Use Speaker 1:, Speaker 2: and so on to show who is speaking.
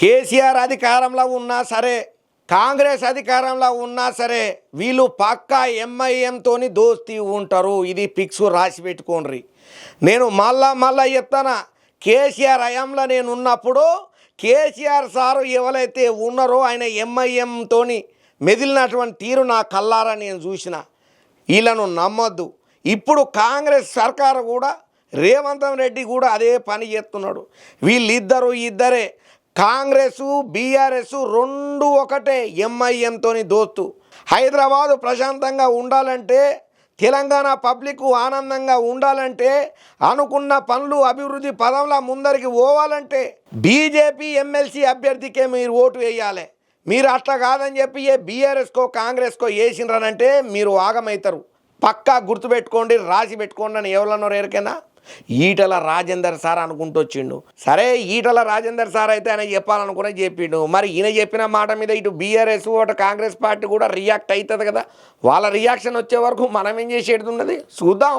Speaker 1: కేసీఆర్ అధికారంలో ఉన్నా సరే, కాంగ్రెస్ అధికారంలో ఉన్నా సరే, వీళ్ళు పక్కా ఎంఐఎంతోని దోస్తీ ఉంటారు. ఇది పిక్స్ రాసి పెట్టుకోండి. నేను మళ్ళా చెప్తానా, కేసీఆర్ హయాంలో నేను ఉన్నప్పుడు కేసీఆర్ సారు ఎవరైతే ఉన్నారో ఆయన ఎంఐఎంతోని మెదిలినటువంటి తీరు నా కల్లారా నేను చూసిన. వీళ్ళను నమ్మొద్దు. ఇప్పుడు కాంగ్రెస్ సర్కారు కూడా రేవంత్ రెడ్డి కూడా అదే పని చేస్తున్నాడు. ఇద్దరే కాంగ్రెస్ బీఆర్ఎస్ రెండు ఒకటే, ఎంఐఎంతోని దోస్తు. హైదరాబాదు ప్రశాంతంగా ఉండాలంటే, తెలంగాణ పబ్లిక్ ఆనందంగా ఉండాలంటే, అనుకున్న పనులు అభివృద్ధి పదంలా ముందరికి పోవాలంటే బీజేపీ ఎమ్మెల్సీ అభ్యర్థికే మీరు ఓటు వేయాలి. మీరు అట్లా కాదని చెప్పి బీఆర్ఎస్కో కాంగ్రెస్కో వేసినరానంటే మీరు ఆగమవుతారు. పక్కా గుర్తుపెట్టుకోండి, రాసి పెట్టుకోండి అని ఎవరన్నారు ఎరికైనా. ఈటల రాజేందర్ సార్ అనుకుంటూ వచ్చిండు. సరే, ఈటల రాజేందర్ సార్ అయితే ఆయన చెప్పాలనుకునే చెప్పిండు. మరి ఈయన చెప్పిన మాట మీద ఇటు బీఆర్ఎస్ అటు కాంగ్రెస్ పార్టీ కూడా రియాక్ట్ అవుతుంది కదా. వాళ్ళ రియాక్షన్ వచ్చే వరకు మనం ఏం చేసేది ఉన్నది చూద్దాం.